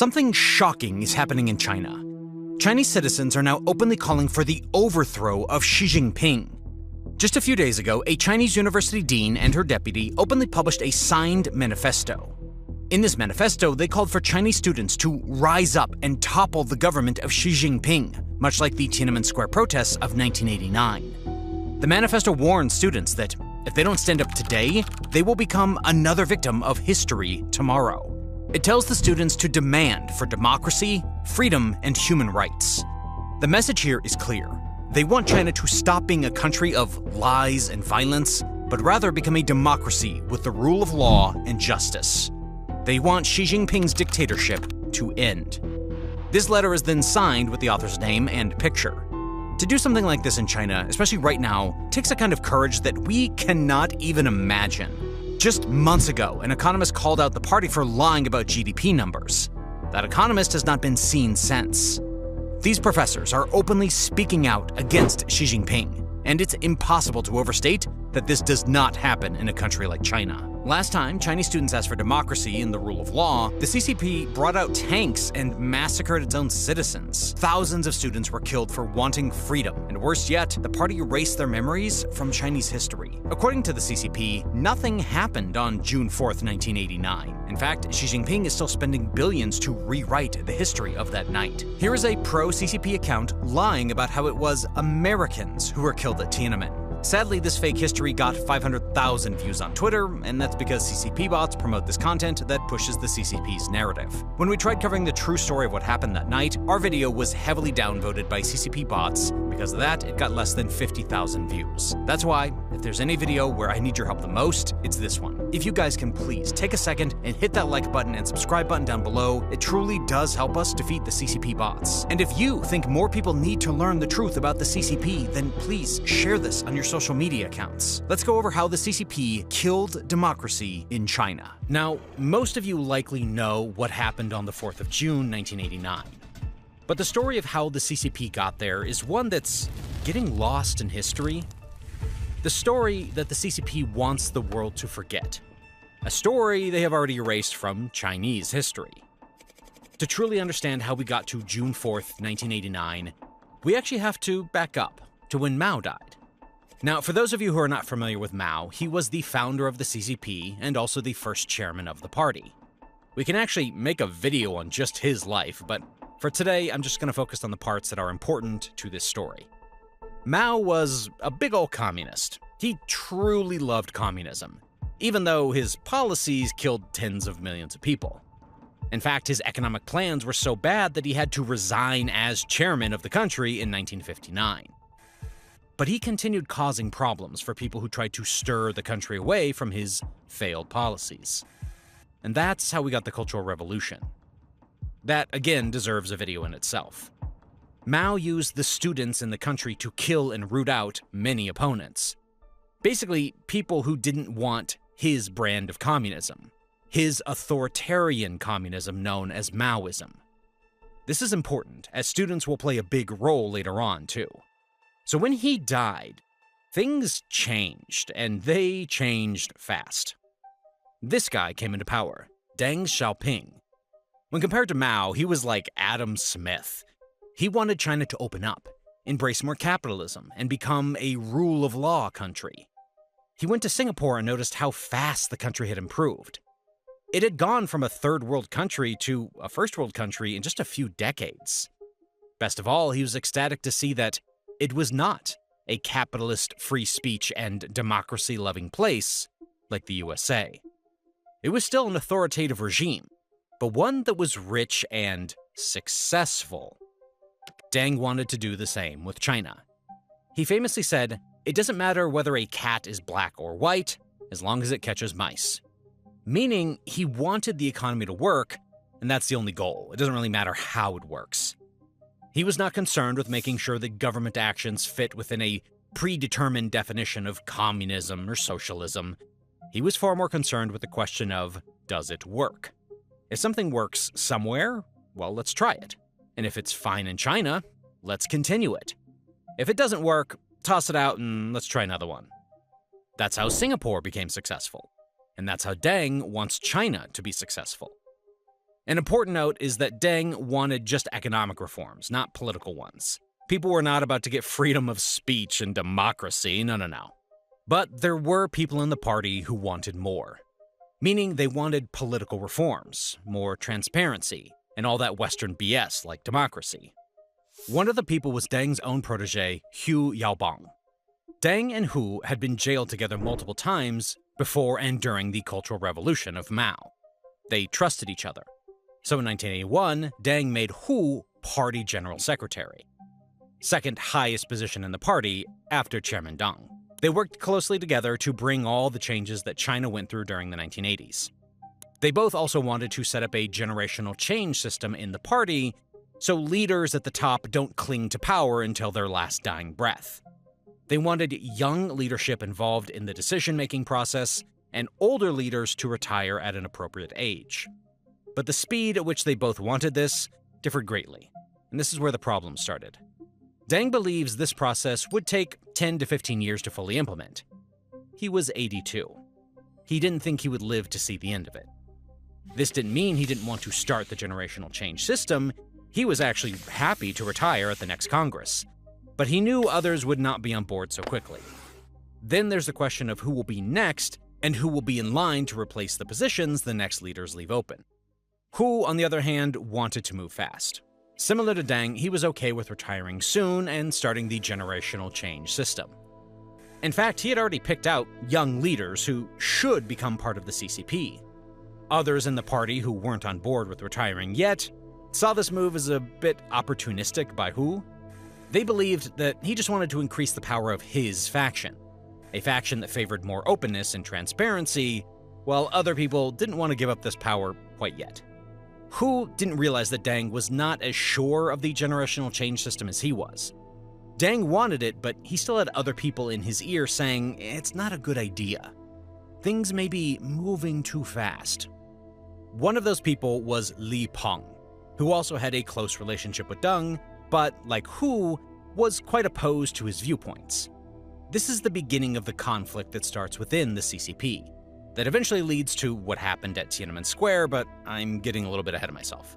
Something shocking is happening in China. Chinese citizens are now openly calling for the overthrow of Xi Jinping. Just a few days ago, a Chinese university dean and her deputy openly published a signed manifesto. In this manifesto, they called for Chinese students to rise up and topple the government of Xi Jinping, much like the Tiananmen Square protests of 1989. The manifesto warns students that if they don't stand up today, they will become another victim of history tomorrow. It tells the students to demand for democracy, freedom, and human rights. The message here is clear. They want China to stop being a country of lies and violence, but rather become a democracy with the rule of law and justice. They want Xi Jinping's dictatorship to end. This letter is then signed with the author's name and picture. To do something like this in China, especially right now, takes a kind of courage that we cannot even imagine. Just months ago, an economist called out the party for lying about GDP numbers. That economist has not been seen since. These professors are openly speaking out against Xi Jinping, and it's impossible to overstate that this does not happen in a country like China. Last time Chinese students asked for democracy and the rule of law, the CCP brought out tanks and massacred its own citizens. Thousands of students were killed for wanting freedom, and worse yet, the party erased their memories from Chinese history. According to the CCP, nothing happened on June 4th, 1989. In fact, Xi Jinping is still spending billions to rewrite the history of that night. Here is a pro-CCP account lying about how it was Americans who were killed at Tiananmen. Sadly, this fake history got 500,000 views on Twitter, and that's because CCP bots promote this content that pushes the CCP's narrative. When we tried covering the true story of what happened that night, our video was heavily downvoted by CCP bots. Because of that, it got less than 50,000 views. That's why, if there's any video where I need your help the most, it's this one. If you guys can please take a second and hit that like button and subscribe button down below, it truly does help us defeat the CCP bots. And if you think more people need to learn the truth about the CCP, then please share this on your social media accounts. Let's go over how the CCP killed democracy in China. Now, most of you likely know what happened on the 4th of June, 1989. But the story of how the CCP got there is one that's getting lost in history. The story that the CCP wants the world to forget. A story they have already erased from Chinese history. To truly understand how we got to June 4th, 1989, we actually have to back up to when Mao died. Now, for those of you who are not familiar with Mao, he was the founder of the CCP and also the first chairman of the party. We can actually make a video on just his life, but for today, I'm just going to focus on the parts that are important to this story. Mao was a big ol' communist. He truly loved communism, even though his policies killed tens of millions of people. In fact, his economic plans were so bad that he had to resign as chairman of the country in 1959. But he continued causing problems for people who tried to stir the country away from his failed policies. And that's how we got the Cultural Revolution. That, again, deserves a video in itself. Mao used the students in the country to kill and root out many opponents. Basically, people who didn't want his brand of communism. His authoritarian communism known as Maoism. This is important, as students will play a big role later on, too. So when he died, things changed, and they changed fast. This guy came into power, Deng Xiaoping. When compared to Mao, he was like Adam Smith. He wanted China to open up, embrace more capitalism, and become a rule of law country. He went to Singapore and noticed how fast the country had improved. It had gone from a third world country to a first world country in just a few decades. Best of all, he was ecstatic to see that it was not a capitalist, free speech, and democracy-loving place like the USA. It was still an authoritative regime, but one that was rich and successful. Deng wanted to do the same with China. He famously said, "It doesn't matter whether a cat is black or white, as long as it catches mice." Meaning, he wanted the economy to work, and that's the only goal. It doesn't really matter how it works. He was not concerned with making sure that government actions fit within a predetermined definition of communism or socialism. He was far more concerned with the question of, does it work? If something works somewhere, well, let's try it. And if it's fine in China, let's continue it. If it doesn't work, toss it out and let's try another one. That's how Singapore became successful. And that's how Deng wants China to be successful. An important note is that Deng wanted just economic reforms, not political ones. People were not about to get freedom of speech and democracy, no. But there were people in the party who wanted more. Meaning they wanted political reforms, more transparency, and all that Western BS like democracy. One of the people was Deng's own protege, Hu Yaobang. Deng and Hu had been jailed together multiple times before and during the Cultural Revolution of Mao. They trusted each other. So in 1981, Deng made Hu party general secretary, second highest position in the party after Chairman Deng. They worked closely together to bring all the changes that China went through during the 1980s. They both also wanted to set up a generational change system in the party so leaders at the top don't cling to power until their last dying breath. They wanted young leadership involved in the decision-making process and older leaders to retire at an appropriate age. But the speed at which they both wanted this differed greatly, and this is where the problem started. Deng believes this process would take 10 to 15 years to fully implement. He was 82. He didn't think he would live to see the end of it. This didn't mean he didn't want to start the generational change system. He was actually happy to retire at the next Congress. But he knew others would not be on board so quickly. Then there's the question of who will be next and who will be in line to replace the positions the next leaders leave open. Hu, on the other hand, wanted to move fast. Similar to Deng, he was okay with retiring soon and starting the generational change system. In fact, he had already picked out young leaders who should become part of the CCP. Others in the party who weren't on board with retiring yet saw this move as a bit opportunistic by Hu. They believed that he just wanted to increase the power of his faction, a faction that favored more openness and transparency, while other people didn't want to give up this power quite yet. Hu didn't realize that Deng was not as sure of the generational change system as he was. Deng wanted it, but he still had other people in his ear saying it's not a good idea. Things may be moving too fast. One of those people was Li Peng, who also had a close relationship with Deng, but, like Hu, was quite opposed to his viewpoints. This is the beginning of the conflict that starts within the CCP, that eventually leads to what happened at Tiananmen Square, but I'm getting a little bit ahead of myself.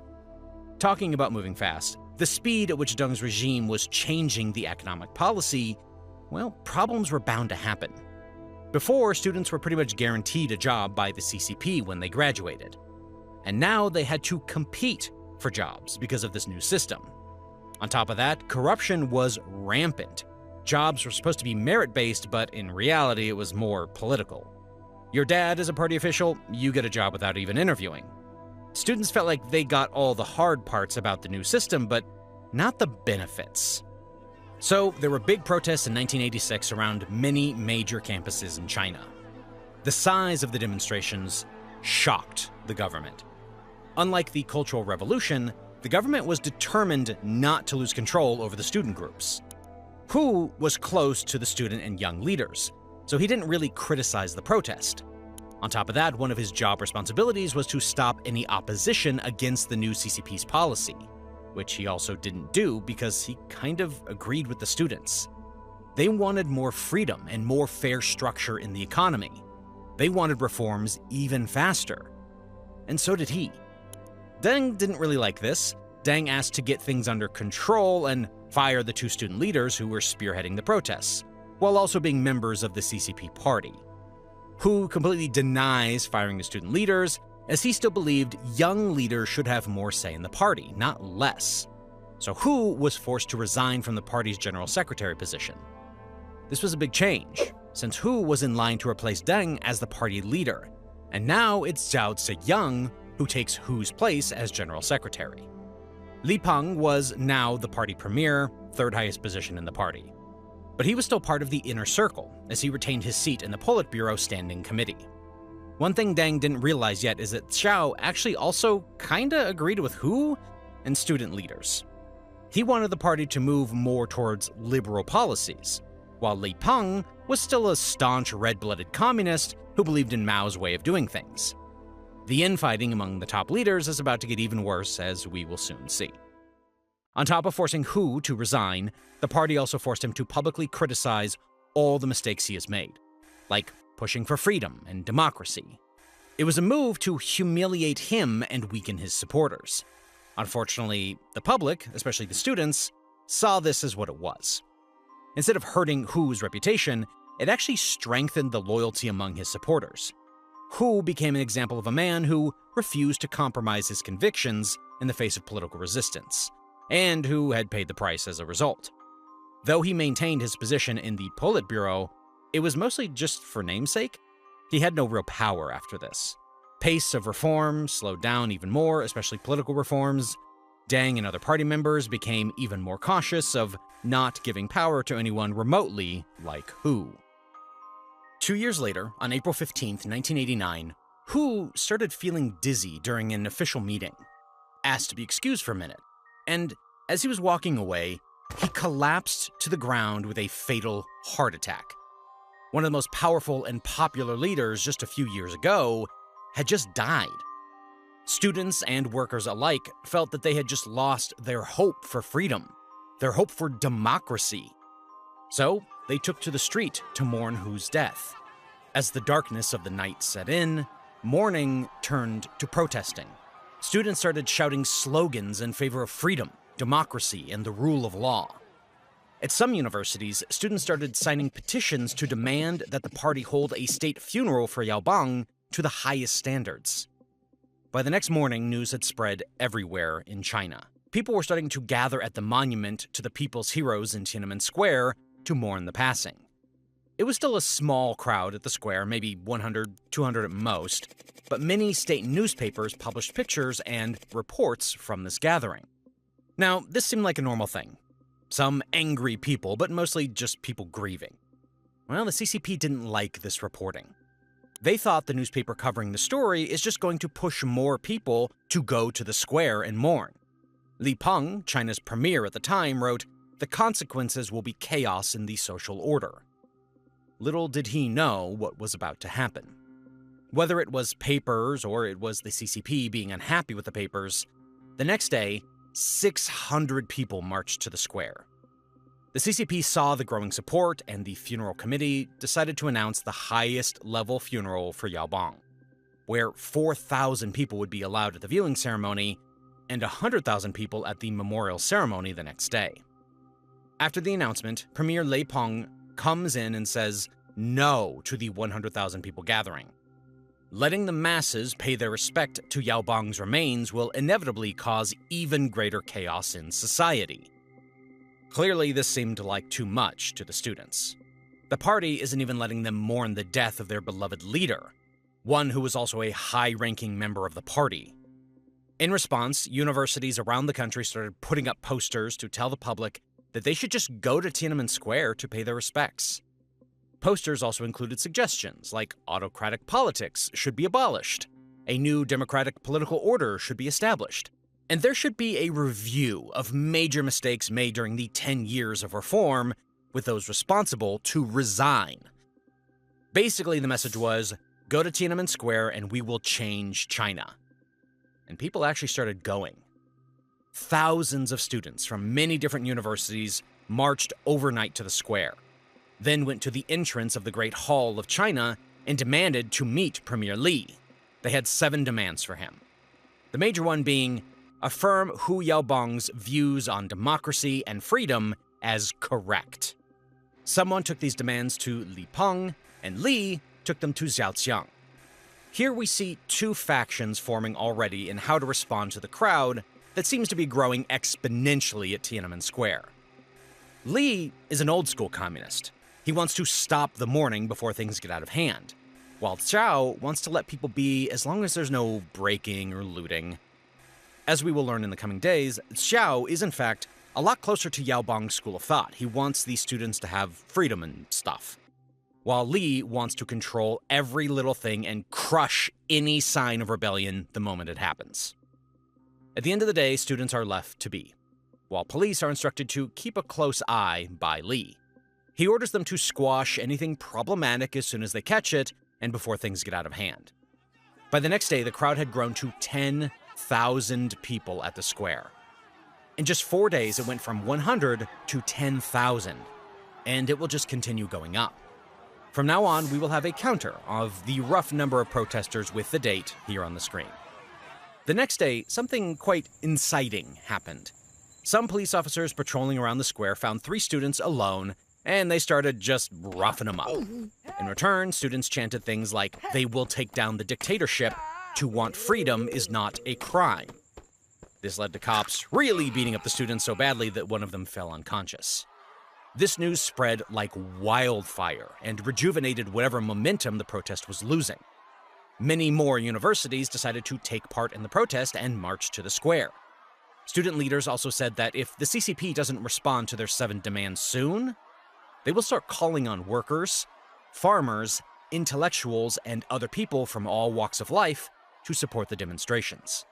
Talking about moving fast, the speed at which Deng's regime was changing the economic policy, well, problems were bound to happen. Before, students were pretty much guaranteed a job by the CCP when they graduated. And now they had to compete for jobs because of this new system. On top of that, corruption was rampant. Jobs were supposed to be merit-based, but in reality, it was more political. Your dad is a party official, you get a job without even interviewing. Students felt like they got all the hard parts about the new system, but not the benefits. So there were big protests in 1986 around many major campuses in China. The size of the demonstrations shocked the government. Unlike the Cultural Revolution, the government was determined not to lose control over the student groups. Hu was close to the student and young leaders, so he didn't really criticize the protest. On top of that, one of his job responsibilities was to stop any opposition against the new CCP's policy, which he also didn't do because he kind of agreed with the students. They wanted more freedom and more fair structure in the economy. They wanted reforms even faster. And so did he. Deng didn't really like this. Deng asked to get things under control and fire the two student leaders who were spearheading the protests, while also being members of the CCP party. Hu completely denies firing the student leaders, as he still believed young leaders should have more say in the party, not less. So Hu was forced to resign from the party's general secretary position. This was a big change, since Hu was in line to replace Deng as the party leader, and now it's Zhao Ziyang who takes Hu's place as general secretary. Li Peng was now the party premier, third highest position in the party. But he was still part of the inner circle, as he retained his seat in the Politburo Standing Committee. One thing Deng didn't realize yet is that Zhao actually also kinda agreed with Hu and student leaders. He wanted the party to move more towards liberal policies, while Li Peng was still a staunch red-blooded communist who believed in Mao's way of doing things. The infighting among the top leaders is about to get even worse, as we will soon see. On top of forcing Hu to resign, the party also forced him to publicly criticize all the mistakes he has made, like pushing for freedom and democracy. It was a move to humiliate him and weaken his supporters. Unfortunately, the public, especially the students, saw this as what it was. Instead of hurting Hu's reputation, it actually strengthened the loyalty among his supporters. Hu became an example of a man who refused to compromise his convictions in the face of political resistance, and who had paid the price as a result. Though he maintained his position in the Politburo, it was mostly just for namesake. He had no real power after this. Pace of reform slowed down even more, especially political reforms. Deng and other party members became even more cautious of not giving power to anyone remotely like Hu. 2 years later, on April 15, 1989, Hu started feeling dizzy during an official meeting, asked to be excused for a minute, and as he was walking away, he collapsed to the ground with a fatal heart attack. One of the most powerful and popular leaders just a few years ago had just died. Students and workers alike felt that they had just lost their hope for freedom, their hope for democracy. So they took to the street to mourn Hu's death. As the darkness of the night set in, mourning turned to protesting. Students started shouting slogans in favor of freedom, democracy, and the rule of law. At some universities, students started signing petitions to demand that the party hold a state funeral for Yao Bang to the highest standards. By the next morning, news had spread everywhere in China. People were starting to gather at the monument to the people's heroes in Tiananmen Square to mourn the passing. It was still a small crowd at the square, maybe 100, 200 at most, but many state newspapers published pictures and reports from this gathering. Now, this seemed like a normal thing. Some angry people, but mostly just people grieving. Well, the CCP didn't like this reporting. They thought the newspaper covering the story is just going to push more people to go to the square and mourn. Li Peng, China's premier at the time, wrote, "The consequences will be chaos in the social order." Little did he know what was about to happen. Whether it was papers or it was the CCP being unhappy with the papers, the next day, 600 people marched to the square. The CCP saw the growing support, and the funeral committee decided to announce the highest level funeral for Yao Bang, where 4,000 people would be allowed at the viewing ceremony and 100,000 people at the memorial ceremony the next day. After the announcement, Premier Li Peng comes in and says no to the 100,000 people gathering. Letting the masses pay their respect to Yao Bang's remains will inevitably cause even greater chaos in society. Clearly, this seemed like too much to the students. The party isn't even letting them mourn the death of their beloved leader, one who was also a high-ranking member of the party. In response, universities around the country started putting up posters to tell the public that they should just go to Tiananmen Square to pay their respects. Posters also included suggestions like autocratic politics should be abolished, a new democratic political order should be established, and there should be a review of major mistakes made during the 10 years of reform, with those responsible to resign. Basically, the message was, go to Tiananmen Square and we will change China. And people actually started going. Thousands of students from many different universities marched overnight to the square, then went to the entrance of the Great Hall of China and demanded to meet Premier Li. They had 7 demands for him. The major one being, affirm Hu Yaobang's views on democracy and freedom as correct. Someone took these demands to Li Peng, and Li took them to Xiao Qiang. Here we see 2 factions forming already in how to respond to the crowd that seems to be growing exponentially at Tiananmen Square. Li is an old-school communist. He wants to stop the mourning before things get out of hand, while Xiao wants to let people be as long as there's no breaking or looting. As we will learn in the coming days, Xiao is in fact a lot closer to Yao Bang's school of thought. He wants these students to have freedom and stuff, while Li wants to control every little thing and crush any sign of rebellion the moment it happens. At the end of the day, students are left to be, while police are instructed to keep a close eye by Li. He orders them to squash anything problematic as soon as they catch it and before things get out of hand. By the next day, the crowd had grown to 10,000 people at the square. In just 4 days, it went from 100 to 10,000, and it will just continue going up. From now on, we will have a counter of the rough number of protesters with the date here on the screen. The next day, something quite inciting happened. Some police officers patrolling around the square found 3 students alone, and they started just roughing them up. In return, students chanted things like, "They will take down the dictatorship. To want freedom is not a crime." This led to cops really beating up the students so badly that one of them fell unconscious. This news spread like wildfire and rejuvenated whatever momentum the protest was losing. Many more universities decided to take part in the protest and march to the square. Student leaders also said that if the CCP doesn't respond to their 7 demands soon, they will start calling on workers, farmers, intellectuals, and other people from all walks of life to support the demonstrations.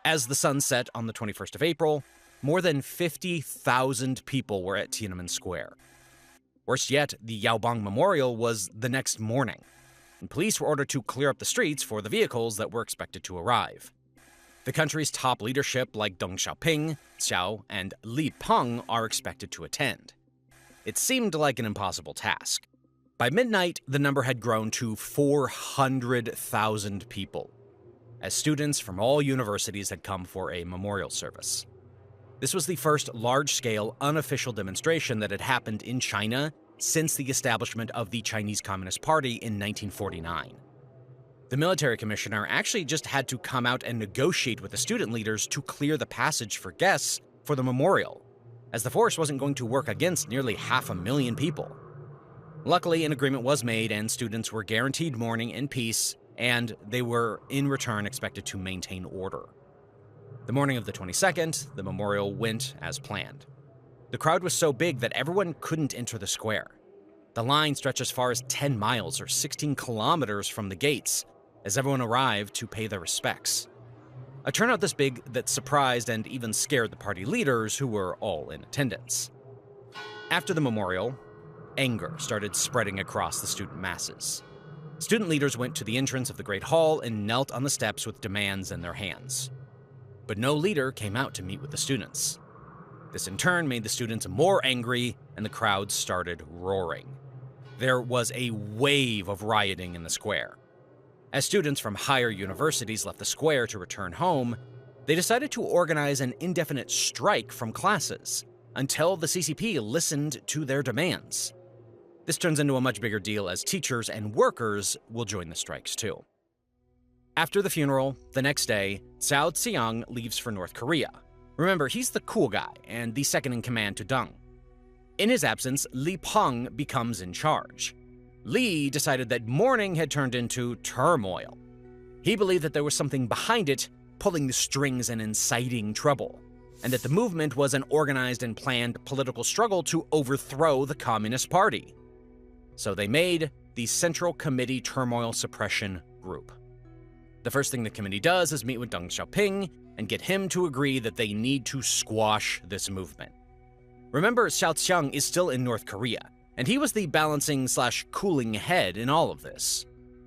As the sun set on the 21st of April, more than 50,000 people were at Tiananmen Square. Worse yet, the Yaobang Memorial was the next morning, and police were ordered to clear up the streets for the vehicles that were expected to arrive. The country's top leadership, like Deng Xiaoping, Xiao, and Li Peng, are expected to attend. It seemed like an impossible task. By midnight, the number had grown to 400,000 people, as students from all universities had come for a memorial service. This was the first large-scale, unofficial demonstration that had happened in China since the establishment of the Chinese Communist Party in 1949. The military commissioner actually just had to come out and negotiate with the student leaders to clear the passage for guests for the memorial, as the force wasn't going to work against nearly 500,000 people. Luckily, an agreement was made and students were guaranteed mourning in peace, and they were, in return, expected to maintain order. The morning of the 22nd, the memorial went as planned. The crowd was so big that everyone couldn't enter the square. The line stretched as far as 10 miles or 16 kilometers from the gates, as everyone arrived to pay their respects. A turnout this big that surprised and even scared the party leaders, who were all in attendance. After the memorial, anger started spreading across the student masses. Student leaders went to the entrance of the Great Hall and knelt on the steps with demands in their hands. But no leader came out to meet with the students. This in turn made the students more angry, and the crowd started roaring. There was a wave of rioting in the square. As students from higher universities left the square to return home, they decided to organize an indefinite strike from classes until the CCP listened to their demands. This turns into a much bigger deal as teachers and workers will join the strikes too. After the funeral, the next day, Cao Ziyang leaves for North Korea. Remember, he's the cool guy and the second-in-command to Deng. In his absence, Li Peng becomes in charge. Li decided that mourning had turned into turmoil. He believed that there was something behind it, pulling the strings and inciting trouble, and that the movement was an organized and planned political struggle to overthrow the Communist Party. So they made the Central Committee Turmoil Suppression Group. The first thing the committee does is meet with Deng Xiaoping and get him to agree that they need to squash this movement. Remember, Xiao Qiang is still in North Korea, and he was the balancing/cooling head in all of this.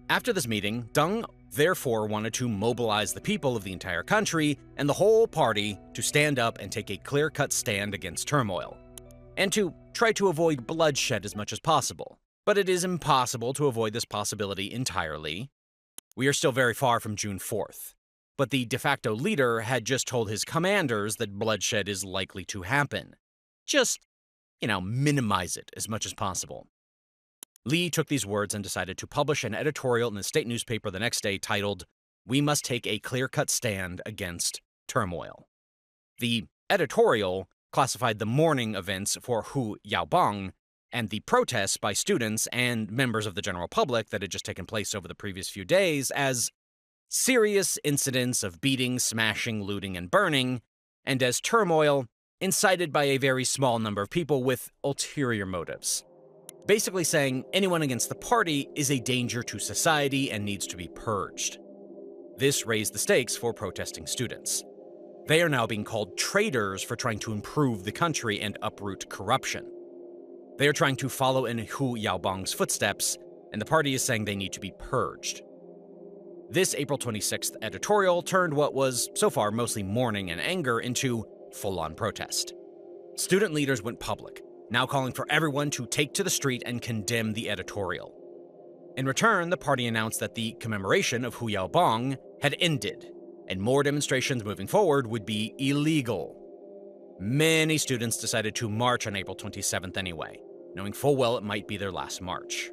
After this meeting, Deng therefore wanted to mobilize the people of the entire country and the whole party to stand up and take a clear-cut stand against turmoil, and to try to avoid bloodshed as much as possible. But it is impossible to avoid this possibility entirely. We are still very far from June 4th, but the de facto leader had just told his commanders that bloodshed is likely to happen. Just, minimize it as much as possible. Li took these words and decided to publish an editorial in the state newspaper the next day titled, "We must take a clear-cut stand against turmoil." The editorial classified the mourning events for Hu Yaobang and the protests by students and members of the general public that had just taken place over the previous few days as serious incidents of beating, smashing, looting, and burning, and as turmoil incited by a very small number of people with ulterior motives. Basically saying anyone against the party is a danger to society and needs to be purged. This raised the stakes for protesting students. They are now being called traitors for trying to improve the country and uproot corruption. They are trying to follow in Hu Yaobang's footsteps, and the party is saying they need to be purged. This April 26th editorial turned what was, so far, mostly mourning and anger into full-on protest. Student leaders went public, now calling for everyone to take to the street and condemn the editorial. In return, the party announced that the commemoration of Hu Yaobang had ended, and more demonstrations moving forward would be illegal. Many students decided to march on April 27th anyway, knowing full well it might be their last march.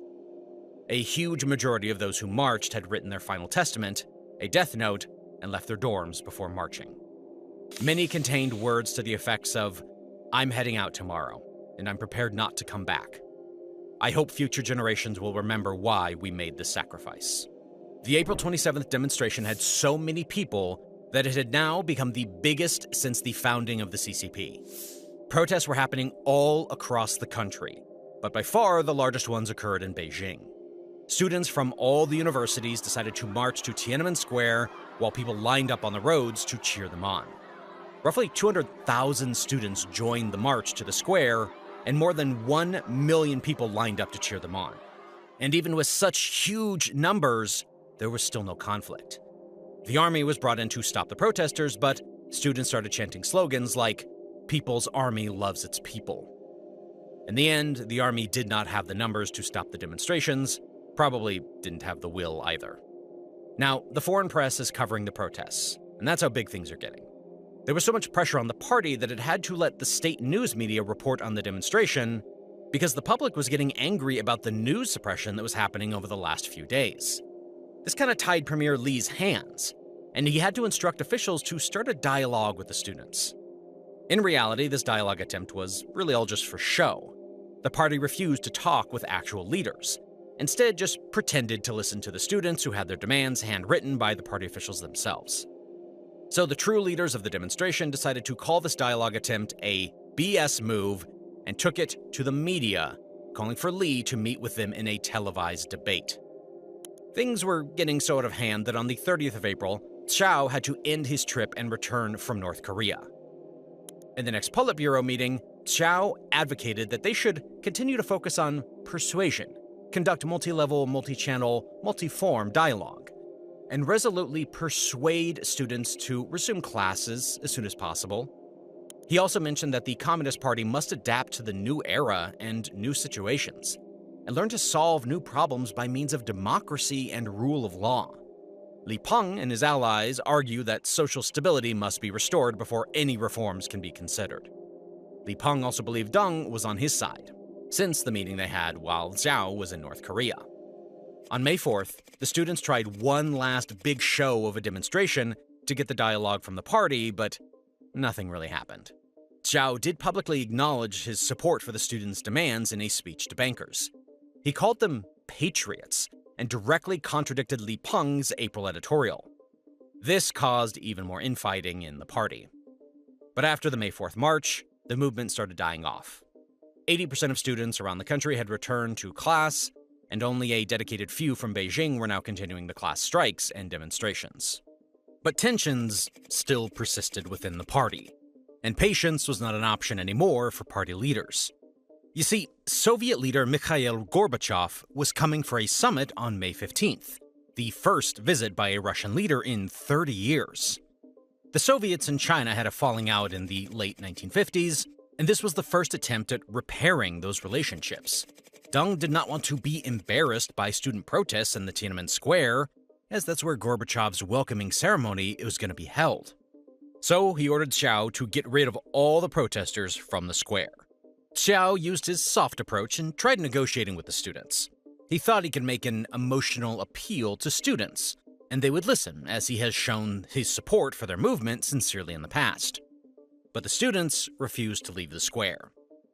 A huge majority of those who marched had written their final testament, a death note, and left their dorms before marching. Many contained words to the effects of, "I'm heading out tomorrow, and I'm prepared not to come back. I hope future generations will remember why we made this sacrifice." The April 27th demonstration had so many people that it had now become the biggest since the founding of the CCP. Protests were happening all across the country, but by far the largest ones occurred in Beijing. Students from all the universities decided to march to Tiananmen Square while people lined up on the roads to cheer them on. Roughly 200,000 students joined the march to the square, and more than 1 million people lined up to cheer them on. And even with such huge numbers, there was still no conflict. The army was brought in to stop the protesters, but students started chanting slogans like, "People's Army loves its people." In the end, the army did not have the numbers to stop the demonstrations, probably didn't have the will either. Now, the foreign press is covering the protests, and that's how big things are getting. There was so much pressure on the party that it had to let the state news media report on the demonstration because the public was getting angry about the news suppression that was happening over the last few days. This kind of tied Premier Li's hands, and he had to instruct officials to start a dialogue with the students. In reality, this dialogue attempt was really all just for show. The party refused to talk with actual leaders, instead just pretended to listen to the students who had their demands handwritten by the party officials themselves. So the true leaders of the demonstration decided to call this dialogue attempt a BS move and took it to the media, calling for Li to meet with them in a televised debate. Things were getting so out of hand that on the 30th of April, Zhao had to end his trip and return from North Korea. In the next Politburo meeting, Zhao advocated that they should continue to focus on persuasion, conduct multi-level, multi-channel, multi-form dialogue, and resolutely persuade students to resume classes as soon as possible. He also mentioned that the Communist Party must adapt to the new era and new situations, and learn to solve new problems by means of democracy and rule of law. Li Peng and his allies argue that social stability must be restored before any reforms can be considered. Li Peng also believed Deng was on his side, since the meeting they had while Zhao was in North Korea. On May 4th, the students tried one last big show of a demonstration to get the dialogue from the party, but nothing really happened. Zhao did publicly acknowledge his support for the students' demands in a speech to bankers. He called them patriots and directly contradicted Li Peng's April editorial. This caused even more infighting in the party. But after the May 4th march, the movement started dying off. 80% of students around the country had returned to class, and only a dedicated few from Beijing were now continuing the class strikes and demonstrations. But tensions still persisted within the party, and patience was not an option anymore for party leaders. You see, Soviet leader Mikhail Gorbachev was coming for a summit on May 15th, the first visit by a Russian leader in 30 years. The Soviets and China had a falling out in the late 1950s, and this was the first attempt at repairing those relationships. Deng did not want to be embarrassed by student protests in the Tiananmen Square, as that's where Gorbachev's welcoming ceremony was going to be held. So he ordered Zhao to get rid of all the protesters from the square. Zhao used his soft approach and tried negotiating with the students. He thought he could make an emotional appeal to students, and they would listen, as he has shown his support for their movement sincerely in the past. But the students refused to leave the square.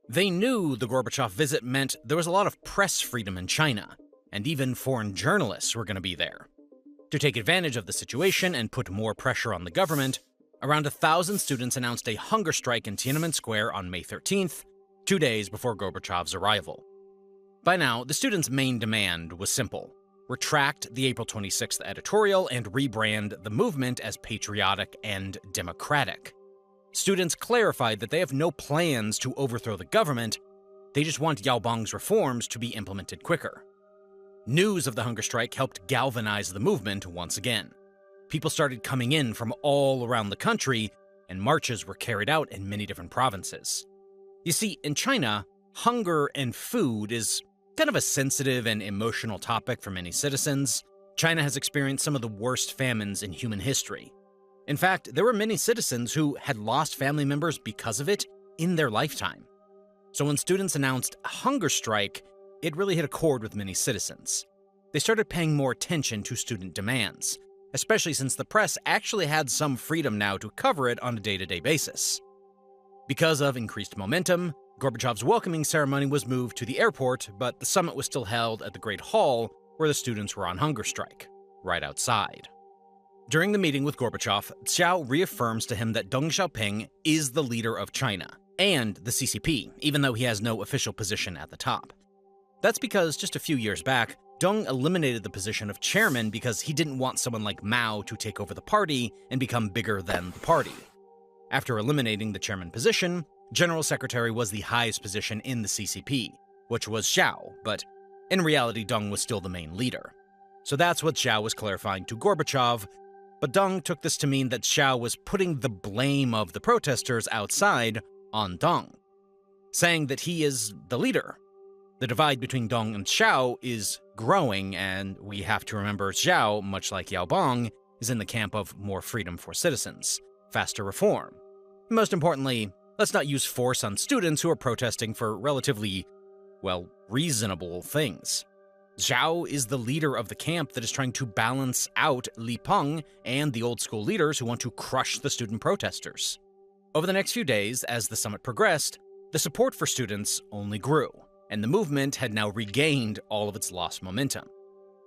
They knew the Gorbachev visit meant there was a lot of press freedom in China, and even foreign journalists were going to be there. To take advantage of the situation and put more pressure on the government, around 1,000 students announced a hunger strike in Tiananmen Square on May 13th, 2 days before Gorbachev's arrival. By now, the students' main demand was simple: retract the April 26th editorial and rebrand the movement as patriotic and democratic. Students clarified that they have no plans to overthrow the government, they just want Yaobang's reforms to be implemented quicker. News of the hunger strike helped galvanize the movement once again. People started coming in from all around the country, and marches were carried out in many different provinces. You see, in China, Hunger and food is kind of a sensitive and emotional topic for many citizens. China has experienced some of the worst famines in human history. In fact, there were many citizens who had lost family members because of it in their lifetime. So when students announced a hunger strike, it really hit a chord with many citizens. They started paying more attention to student demands, especially since the press actually had some freedom now to cover it on a day-to-day basis. Because of increased momentum, Gorbachev's welcoming ceremony was moved to the airport, but the summit was still held at the Great Hall, where the students were on hunger strike, right outside. During the meeting with Gorbachev, Xiao reaffirms to him that Deng Xiaoping is the leader of China and the CCP, even though he has no official position at the top. That's because just a few years back, Deng eliminated the position of chairman because he didn't want someone like Mao to take over the party and become bigger than the party. After eliminating the chairman position, general secretary was the highest position in the CCP, which was Xiao, but in reality Deng was still the main leader. So that's what Xiao was clarifying to Gorbachev, but Deng took this to mean that Xiao was putting the blame of the protesters outside on Deng, saying that he is the leader. The divide between Deng and Xiao is growing, and we have to remember Xiao, much like Yao Bong, is in the camp of more freedom for citizens, faster reform. Most importantly, let's not use force on students who are protesting for relatively, reasonable things. Xiao is the leader of the camp that is trying to balance out Li Peng and the old-school leaders who want to crush the student protesters. Over the next few days, as the summit progressed, the support for students only grew, and the movement had now regained all of its lost momentum.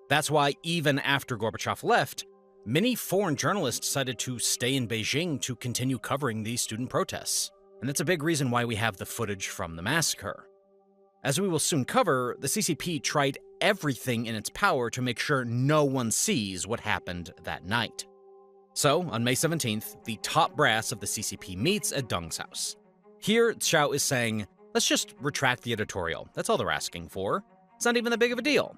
That's why even after Gorbachev left, many foreign journalists decided to stay in Beijing to continue covering these student protests. And that's a big reason why we have the footage from the massacre. As we will soon cover, the CCP tried everything in its power to make sure no one sees what happened that night. So, on May 17th, the top brass of the CCP meets at Deng's house. Here, Xiao is saying, let's just retract the editorial. That's all they're asking for. It's not even that big of a deal.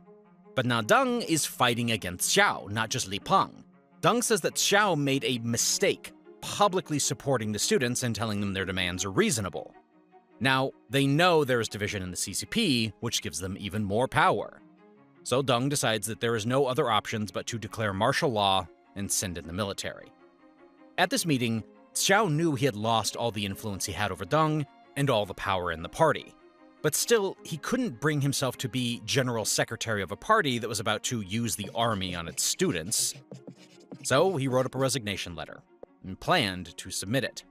But now Deng is fighting against Xiao, not just Li Peng. Deng says that Xiao made a mistake publicly supporting the students and telling them their demands are reasonable. Now, they know there is division in the CCP, which gives them even more power. So Deng decides that there is no other options but to declare martial law and send in the military. At this meeting, Xiao knew he had lost all the influence he had over Deng and all the power in the party. But still, he couldn't bring himself to be general secretary of a party that was about to use the army on its students. So he wrote up a resignation letter and planned to submit it.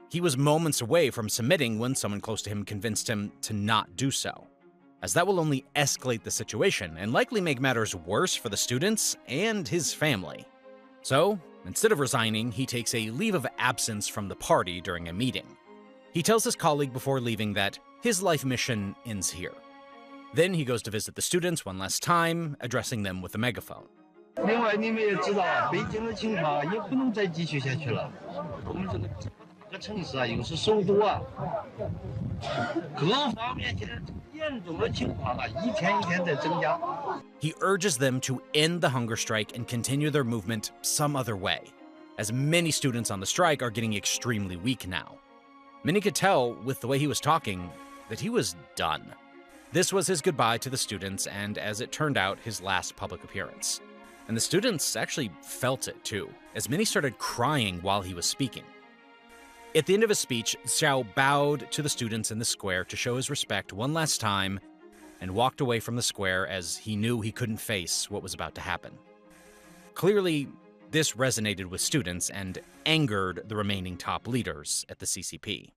He was moments away from submitting when someone close to him convinced him to not do so, as that will only escalate the situation and likely make matters worse for the students and his family. So, instead of resigning, he takes a leave of absence from the party during a meeting. He tells his colleague before leaving that his life mission ends here. Then he goes to visit the students one last time, addressing them with a megaphone. 另外，你们也知道啊，北京的情况也不能再继续下去了。我们这个城市啊，又是首都啊，各方面现在严重的情况啊，一天一天在增加。He urges them to end the hunger strike and continue their movement some other way, as many students on the strike are getting extremely weak now. Many could tell, with the way he was talking, that he was done. This was his goodbye to the students, and as it turned out, his last public appearance. And the students actually felt it too, as many started crying while he was speaking. At the end of his speech, Xiao bowed to the students in the square to show his respect one last time and walked away from the square as he knew he couldn't face what was about to happen. Clearly, this resonated with students and angered the remaining top leaders at the CCP.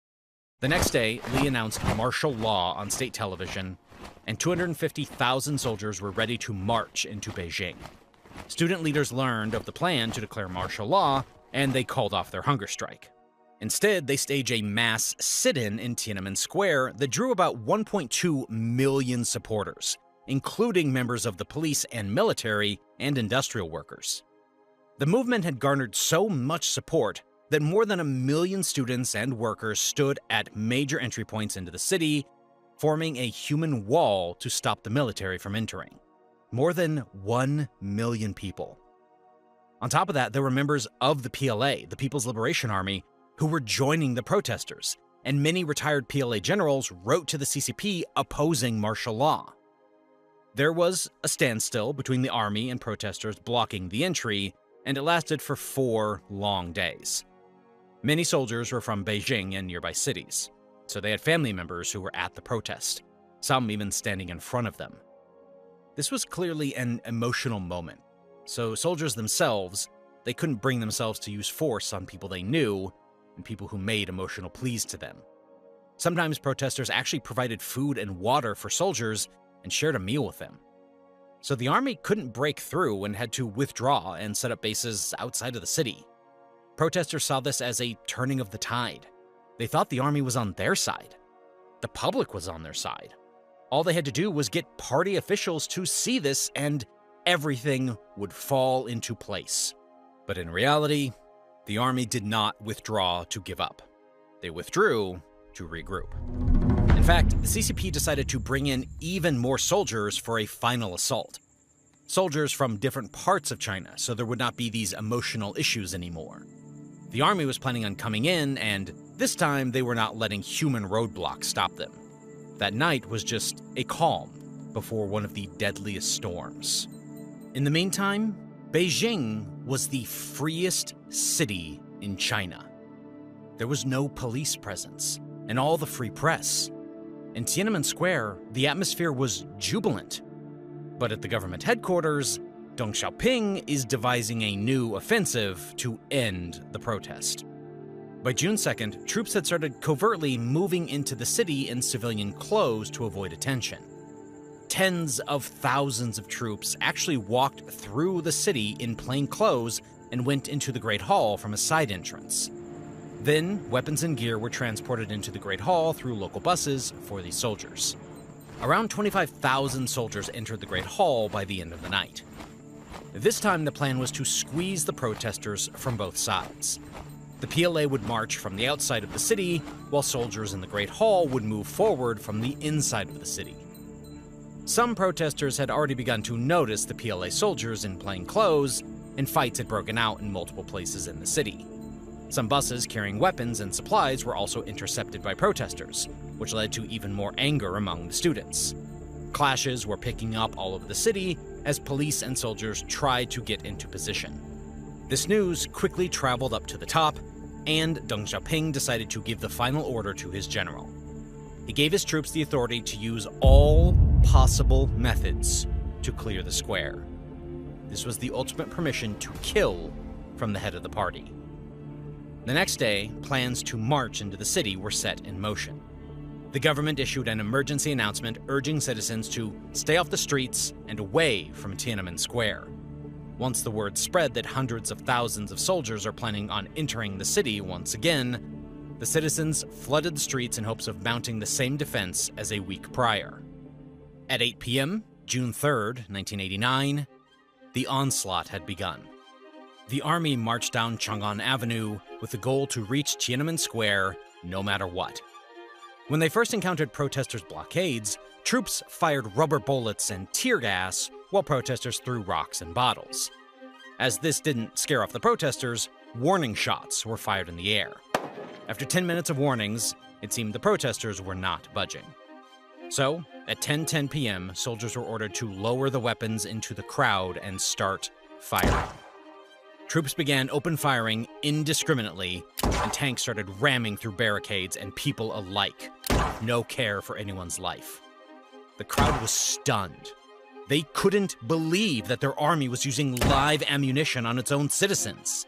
The next day, Li announced martial law on state television, and 250,000 soldiers were ready to march into Beijing. Student leaders learned of the plan to declare martial law, and they called off their hunger strike. Instead, they staged a mass sit-in in Tiananmen Square that drew about 1.2 million supporters, including members of the police and military and industrial workers. The movement had garnered so much support that more than 1 million students and workers stood at major entry points into the city, forming a human wall to stop the military from entering. More than 1 million people. On top of that, there were members of the PLA, the People's Liberation Army, who were joining the protesters, and many retired PLA generals wrote to the CCP opposing martial law. There was a standstill between the army and protesters blocking the entry, and it lasted for 4 long days. Many soldiers were from Beijing and nearby cities, so they had family members who were at the protest, some even standing in front of them. This was clearly an emotional moment, so soldiers themselves, they couldn't bring themselves to use force on people they knew and people who made emotional pleas to them. Sometimes protesters actually provided food and water for soldiers and shared a meal with them. So the army couldn't break through and had to withdraw and set up bases outside of the city. Protesters saw this as a turning of the tide. They thought the army was on their side. The public was on their side. All they had to do was get party officials to see this and everything would fall into place. But in reality, the army did not withdraw to give up. They withdrew to regroup. In fact, the CCP decided to bring in even more soldiers for a final assault. Soldiers from different parts of China, so there would not be these emotional issues anymore. The army was planning on coming in, and this time they were not letting human roadblocks stop them. That night was just a calm before one of the deadliest storms. In the meantime, Beijing was the freest city in China. There was no police presence, and all the free press. In Tiananmen Square, the atmosphere was jubilant. But at the government headquarters, Deng Xiaoping is devising a new offensive to end the protest. By June 2nd, troops had started covertly moving into the city in civilian clothes to avoid attention. Tens of thousands of troops actually walked through the city in plain clothes and went into the Great Hall from a side entrance. Then, weapons and gear were transported into the Great Hall through local buses for these soldiers. Around 25,000 soldiers entered the Great Hall by the end of the night. This time, the plan was to squeeze the protesters from both sides. The PLA would march from the outside of the city, while soldiers in the Great Hall would move forward from the inside of the city. Some protesters had already begun to notice the PLA soldiers in plain clothes, and fights had broken out in multiple places in the city. Some buses carrying weapons and supplies were also intercepted by protesters, which led to even more anger among the students. Clashes were picking up all over the city as police and soldiers tried to get into position. This news quickly traveled up to the top, and Deng Xiaoping decided to give the final order to his general. He gave his troops the authority to use all possible methods to clear the square. This was the ultimate permission to kill from the head of the party. The next day, plans to march into the city were set in motion. The government issued an emergency announcement urging citizens to stay off the streets and away from Tiananmen Square. Once the word spread that hundreds of thousands of soldiers are planning on entering the city once again, the citizens flooded the streets in hopes of mounting the same defense as a week prior. At 8 p.m., June 3rd, 1989, the onslaught had begun. The army marched down Chang'an Avenue with the goal to reach Tiananmen Square no matter what. When they first encountered protesters' blockades, troops fired rubber bullets and tear gas while protesters threw rocks and bottles. As this didn't scare off the protesters, warning shots were fired in the air. After 10 minutes of warnings, it seemed the protesters were not budging. So, at 10:10 p.m., soldiers were ordered to lower the weapons into the crowd and start firing. Troops began open firing indiscriminately, and tanks started ramming through barricades and people alike, with no care for anyone's life. The crowd was stunned. They couldn't believe that their army was using live ammunition on its own citizens.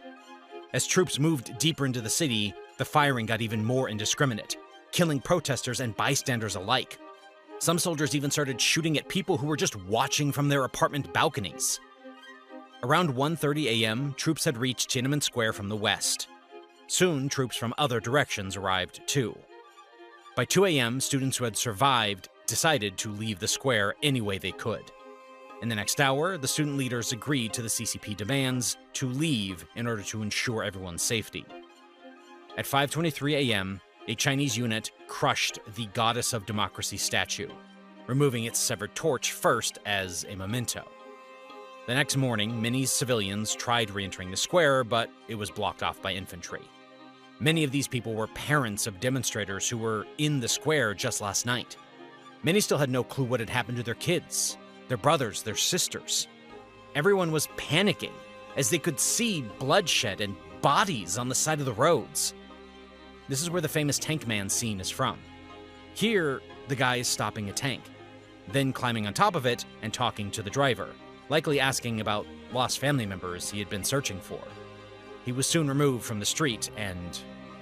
As troops moved deeper into the city, the firing got even more indiscriminate, killing protesters and bystanders alike. Some soldiers even started shooting at people who were just watching from their apartment balconies. Around 1:30 a.m., troops had reached Tiananmen Square from the west. Soon, troops from other directions arrived too. By 2 a.m., students who had survived decided to leave the square any way they could. In the next hour, the student leaders agreed to the CCP demands to leave in order to ensure everyone's safety. At 5:23 a.m., a Chinese unit crushed the Goddess of Democracy statue, removing its severed torch first as a memento. The next morning, many civilians tried re-entering the square, but it was blocked off by infantry. Many of these people were parents of demonstrators who were in the square just last night. Many still had no clue what had happened to their kids, their brothers, their sisters. Everyone was panicking as they could see bloodshed and bodies on the side of the roads. This is where the famous Tank Man scene is from. Here, the guy is stopping a tank, then climbing on top of it and talking to the driver, likely asking about lost family members he had been searching for. He was soon removed from the street and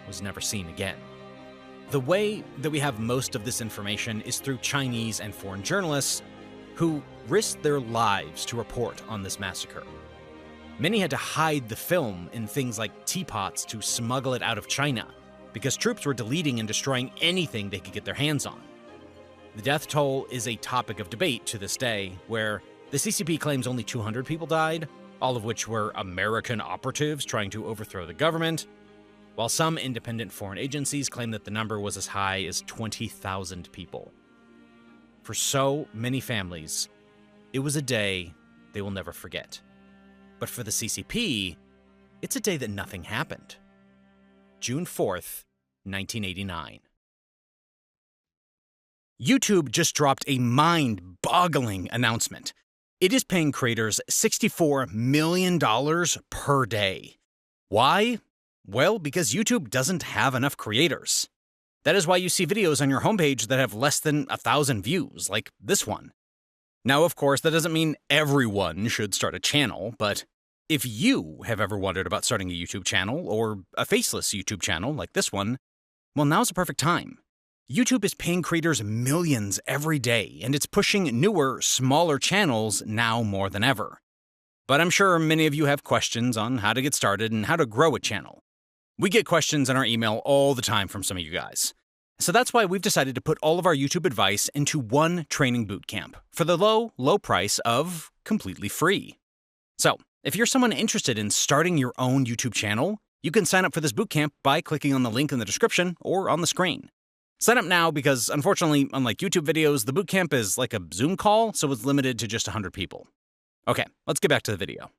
was never seen again. The way that we have most of this information is through Chinese and foreign journalists who risked their lives to report on this massacre. Many had to hide the film in things like teapots to smuggle it out of China, because troops were deleting and destroying anything they could get their hands on. The death toll is a topic of debate to this day, where the CCP claims only 200 people died, all of which were American operatives trying to overthrow the government, while some independent foreign agencies claim that the number was as high as 20,000 people. For so many families, it was a day they will never forget. But for the CCP, it's a day that nothing happened. June 4th, 1989. YouTube just dropped a mind-boggling announcement. It is paying creators $64 million per day. Why? Well, because YouTube doesn't have enough creators. That is why you see videos on your homepage that have less than 1,000 views, like this one. Now, of course, that doesn't mean everyone should start a channel, but if you have ever wondered about starting a YouTube channel, or a faceless YouTube channel like this one, well, now's the perfect time. YouTube is paying creators millions every day, and it's pushing newer, smaller channels now more than ever. But I'm sure many of you have questions on how to get started and how to grow a channel. We get questions in our email all the time from some of you guys. So that's why we've decided to put all of our YouTube advice into one training bootcamp for the low, low price of completely free. So, if you're someone interested in starting your own YouTube channel, you can sign up for this bootcamp by clicking on the link in the description or on the screen. Sign up now because, unfortunately, unlike YouTube videos, the bootcamp is like a Zoom call, so it's limited to just 100 people. Okay, let's get back to the video.